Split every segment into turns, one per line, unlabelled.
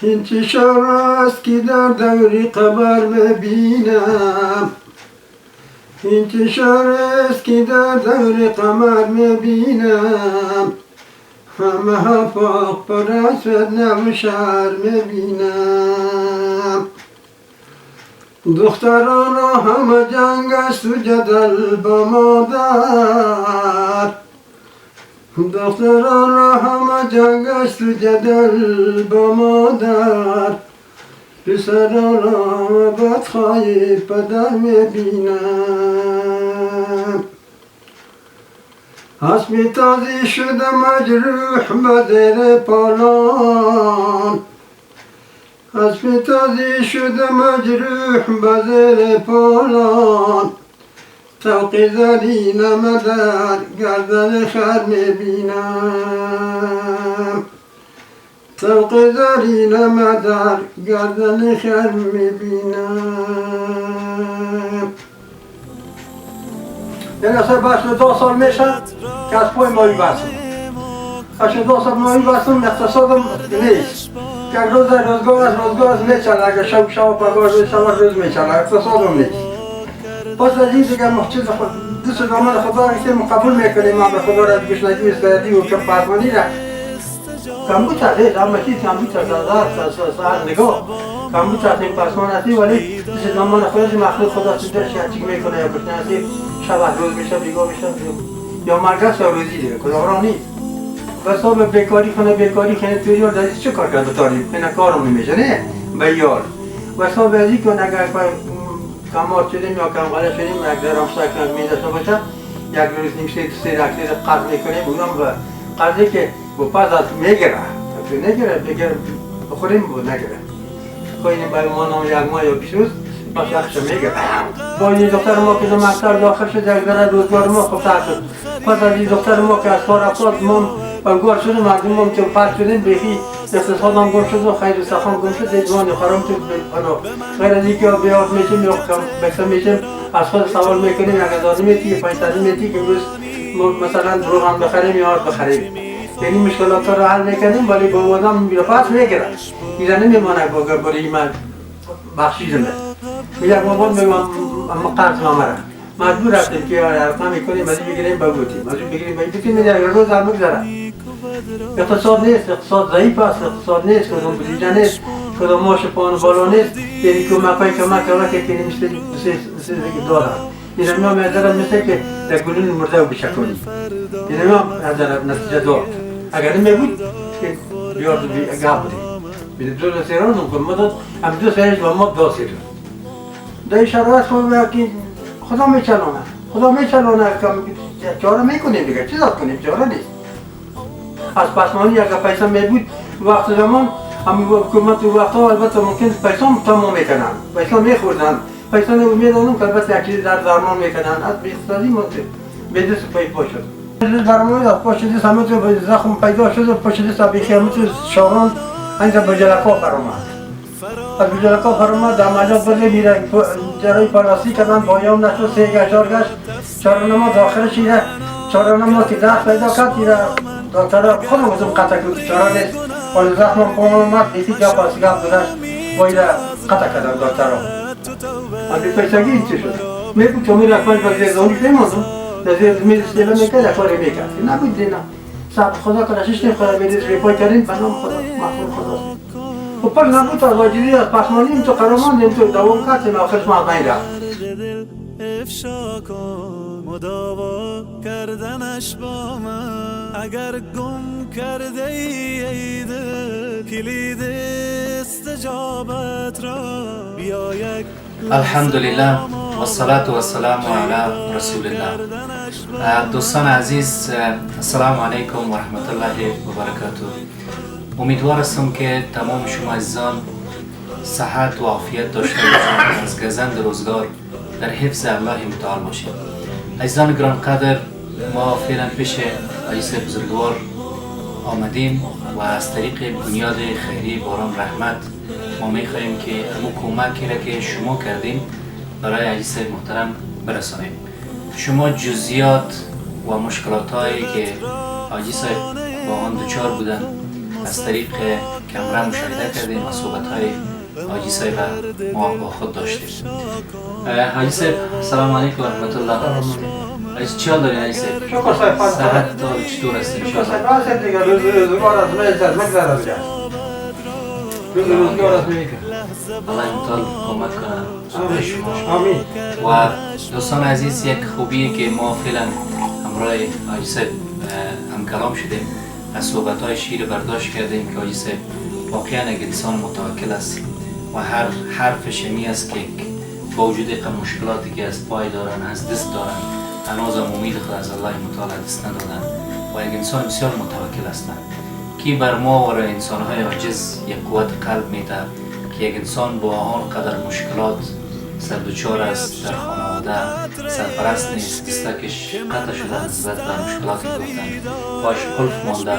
این چه شهر است که در دور قمر میبینم، این چه شهر است که در دور قمر میبینم، همه افاق پر از نو شهر میبینم. دختران را همه جنگ است و جدل با مادر، دختران را همه جنگ است و جدل با مادر، پسران را بدخواهی پدر میبینم. اسب تازی شده مجروح به زیر پالان، اسب تازی شده مجروح به زیر پالان، طوق زرینم در گردن خر میبینم، طوق زرینم در گردن خر میبینم. یعنی اصلا باشه 2 سال میشه که از پای مایی بستم، باشه 2 سال مایی بستم، اقتصادم نیست، یک روز روزگار از میچله، اگر شب پگاه روز میچله، اقتصادم نیست. پس از این دیگه چیز دست دامن خدا که قبول میکنیم، ما به خدا را گشنگی استعدادی و پاسمانی را کمبوتر هست، اما چیز کمبوتر ساعت نگاه کمبوتر این پاسمان هستی، ولی دست دامن خودش مخلوق خدا چیزش چی میکنه یا گشنه هستی، شب روز میشه بیگاه میشه یا مرگست یا روزی دیگه کدام را نیست. بس ها به بیکاری خونه توی یار دادیست چه کار کرد بطاریم؟ اینه کارم نمیشه نه؟ به یار بس ها به ازی کن اگر کمار شدیم یا کم غلط شدیم یک درام ساکنات میداشته باشه، یک روز نیم سه رکتیر قرض میکنیم، اونم به قرضی که با پس از میگره نگره بگره بخوریم با نگره خوینیم برای ما نام یک ماه یا 20 روز پس یکشه میگره. با این دختر ما که در مکتب داخل شد یک ذره روزگار ما خوب تر شد. پس از این دختر ما که از کار افتاد ما گار شدیم، مردم هم چون فرد شدیم بیخی اقتصاد هم گم شد و خیر و سخان گم شد، دیجوانی خرم تو غیر از اینکه بیاد میشیم یا بکسه میشیم از خود سوال میکنیم اگر دادیمیتی که 5 میتی که روز مثلا روغن بخریم یا آرد بخریم، یعنی مشکلات را حل میکنیم ولی با آدم میره پس میگیره ایره نمیمانه برای ایمان بخشیدمه میگه بابان میگم اما قرض مامره مجبور هستیم که ارقام میکنیم از این بگیریم بگوتیم از این بگیریم بگوتیم میگه اگر روز هم بگذاره اقتصاد نیست، اقتصاد ضعیف است، اقتصاد نیست، کدوم بودیجه نیست، کدوم ماش پان بالا نیست، یعنی کمک که مثل دادن این ما میادرم مثل که در گلون مرده و بشکنیم این ما میادرم نتیجه داد اگر نمیبود که بیارد گاه بودیم بیده دو سیران هم کن مدد هم دو سیرش و ما 2 سیران در شرایط خود که خدا میچلانه چاره میکنیم دیگه چیز کنیم چاره نیست. از پسمانی اگر پیسه میبود وقت زمان همین حکومت و وقتها البته ممکن پیسه هم تمام میکنن، پیسه میخوردن، پیسه نمیدانم که البته یک چیز در درمان میکنن از بیخصادی مونده به دست پای پا شد. درمانی از پا شدیست همه تو زخم پیدا شد و پا شدیست بیخی همه تو شاران اینجا به جلکا فرامد. از به جلکا فرامد در مجاب برده میره جرای پلاسی کردن بایام نشد 3 گشت 4 گشت چهارنما داخلش ایره چهارنما که دست پیدا کرد ایره دکتر خودم بزم قطع کرد چاره نیست ولی زخم پاهم اومد دیتی که پاسی گفت داشت با ایره قطع کردن دکتر ها از پیسگی این چه شد؟ میگو که میره اکمال بگذیر دانیش نمازم در زیر میرس دیلا میکرد اکواری میکرد نبود دینا سب خدا کنشش نیم خدا بیدیز ریپای کردیم بنام خدا محفول خدا و پر نبود از واجدی از پسمانیم تو قراماندیم تو دوام کردیم آخرش مردمین رفت
افشا کن مداوا کردنش با من اگر گم کرده ای دل کلید استجابت را بیا یک
الحمدلله و الصلاة و السلام علی رسول الله. دوستان عزیز السلام علیکم و رحمت الله و برکاته. امیدوار هستم که تمام شما عزیزان صحت و عافیت داشته باشید، از گزند روزگار در حفظ الله متعال باشید. عزیزان گرانقدر ما فعلا پیش عیسی بزرگوار آمدیم و از طریق بنیاد خیری باران رحمت ما میخواهیم که امو کمکی را که شما کردیم برای عیسی محترم برسانیم. شما جزئیات و مشکلات هایی که عیسی با آن دچار بودن از طریق کمره مشاهده کردیم و صحبت های حاجی صاحب ما با خود داشتیم. حاجی صاحب سلام علیکم و رحمت الله. حاجی چی حال داری حاجی صاحب؟
شکر صاحب فرد
صحت تا چطور هستی
شکر
انشاءالله؟
صاحب راست دیگه روزگار از من مگذره دیگه روزگار از میگه
الله متعال کمک کنه به شما.
آمین
و دوستان عزیز یک خوبیه که ما فعلا همراه حاجی صاحب هم کلام شدیم، از صحبت های شیر برداشت کردیم که حاجی صاحب واقعا یک انسان متوکل است و هر حرفش می است که با وجود مشکلاتی که از پای دارن از دست دارن هنوز هم امید خود از الله متعال دست ندادن و یک انسان بسیار متوکل هستند که بر ما و انسان های عاجز یک قوت قلب میده که یک انسان با آن قدر مشکلات سردوچار است، در خانواده سرپرست نیست، دستکش قطع شده نسبت به مشکلاتی گفتن باش قلف مانده،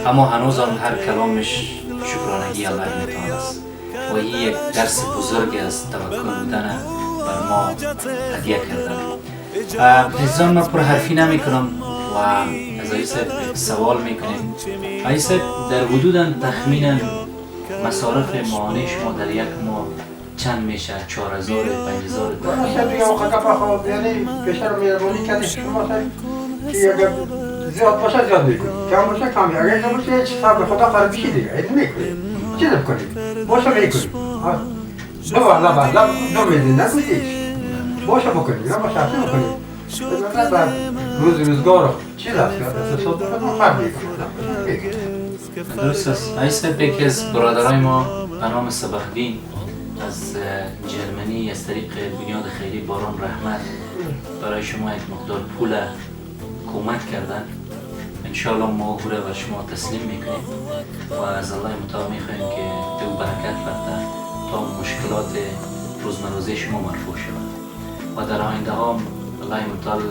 اما هنوز هم هر کلامش شکرانگی الله متعال است و این یک درس بزرگ است توکل بودن بر ما هدیه کردن. عزیزان ما پر حرفی نمی کنم و از آقای صاحب سوال میکنیم. آقای صاحب در حدوداً تخمینا مصارف ماهانه شما در یک ماه چند میشه؟ 4000 5000
راست دیگه اون خطا خود یعنی کشور مهربانی کرده شما صاحب که اگر زیاد باشه زیاد میکنید کم باشه کم، اگر اینجا باشه هیچ صبر خدا فرد بشی دیگه این میکنید چی نکنید باشه میکنید دو میدین نکنید باشه بکنید باشه حتی بکنید بزنید بر روزگار چیز هست که حساب بکنید فرد میکنید
درست است. آقای صاحب یکی از برادرای ما به نام صباح‌الدین از جرمنی از طریق بنیاد خیری باران رحمت برای شما یک مقدار پول کمک کردن. انشاءالله ما او را به شما تسلیم میکنیم و از الله متعال میخواهیم که او برکت بده تا مشکلات روزمروزه شما مرفوع شود و در آینده ها الله متعال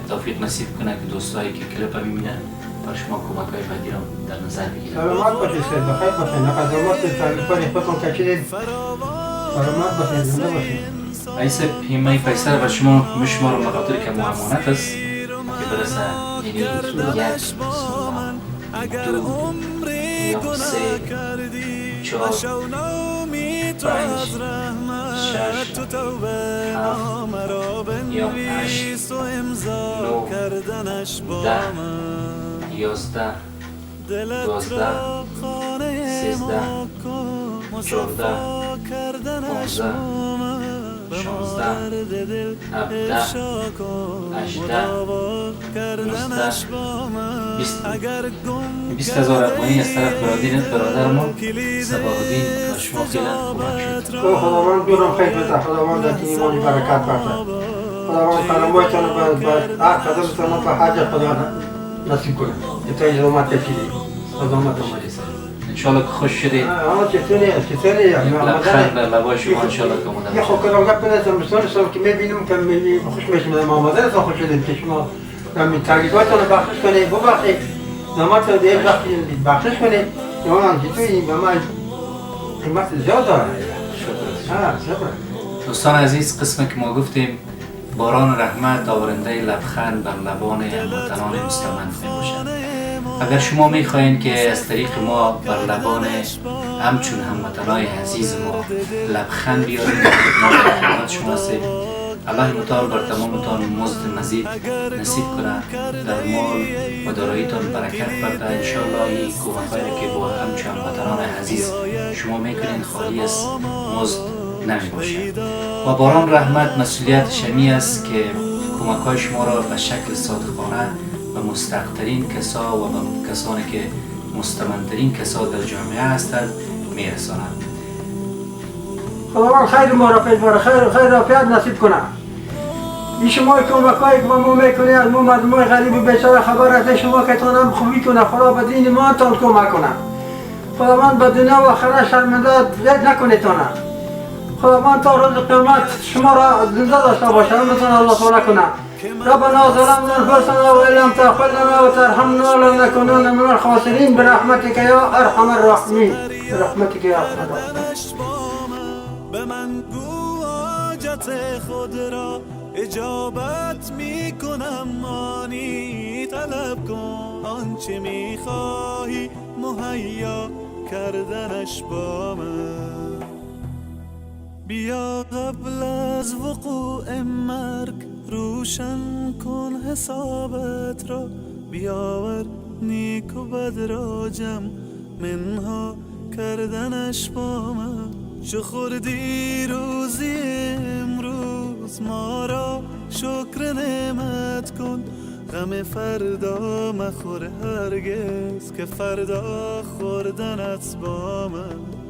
توفیق نصیب کنه که دوستایی که کلیپ میبینن برای شما کمک های بعدی را در نظر بگیرن.
سلامت باشید سید، بخیر باشید، نقدمات تلفن خودتون کشیدید. سلامت باشید، زنده باشید.
آقای صاحب این پیسه را به شما میشمارم به خاطر که امانت است که برسه یعنی یک دو یا سه چهار پنج شش هفت یا هشت نو ده یازده دوازده سیزده چهارده پانزده شانزده هفده هشده نوزده 20,000 افغانی از طرف برادر ما صباح‌الدین و شما فعلا کمک شد.
خداوند دورم خیر بده، خداوند در دین ایمانی برکت بده، خداوند کلماتتان رو به هر قدمتان به حج خدا نصیب کنه که تا ازامت کشیدید. ازامت آمدید
انشالله که خوش شدید.
اما چطوری؟
لبخند بر لبای شما انشالله که آمده
یه خوب کنم گپ کنم بسیار که میبینم که خوش میشم آمده رسان خوش شدید که شما تغییراتتان رو بخشش کنید، ببخشید نامت رو دیگه بخشش کنید. یعنی که توی به من قیمت زیاد داره. شکر.
دوستان عزیز، قسمی که ما گفتیم باران رحمت آورنده لبخند بر لبان هموطنان مستمند میباشد. اگر شما میخواهید که از طریق ما بر لبان همچون هموطنان عزیز ما لبخند بیارید ما در خدمت شما هستیم. الله متعال بر تمامتان مزد مزید نصیب کنه، در مال و داراییتان برکت بده. انشاءالله این کمک‌هایی که با همچون هموطنان عزیز شما میکنین خالی از مزد نمی باشد. و باران رحمت مسئولیت شمی است که کمک‌های شما را به شکل صادقانه و مستحق‌ترین کسا و به کسانی که مستمندترین کسا در جامعه هستند میرساند.
خداوند خیر ما را پیش بره، خیر عافیت نصیب کنه. این شما کمک‌هایی که ما میکنید از ما مردمای غریب بیچاره خبر از شما که تان هم خوبی کنه، خدا به دین ما تان کمک کنه. خداوند به دنیا و آخرت شرمنده نکنه تانه. خداوند تا روز قیامت شما را زنده داشته باشه، همتون الله تعالی کنه. ربنا ظلمنا انفسنا وان لم تغفر لنا وترحمنا لنكونن من الخاسرين برحمتك يا ارحم الراحمين برحمتك يا ارحم الراحمين.
به من گو حاجت خود را اجابت می کنم، مانی طلب کن آنچه می خواهی مهیا کردنش با من. بیا قبل از وقوع مرگ روشن کن حسابت را، بیاور نیک و بد را جمع منها کردنش با من. چو خوردی روزی امروز ما را شکر نعمت کن، غم فردا مخور هرگز که فردا خوردنت با من.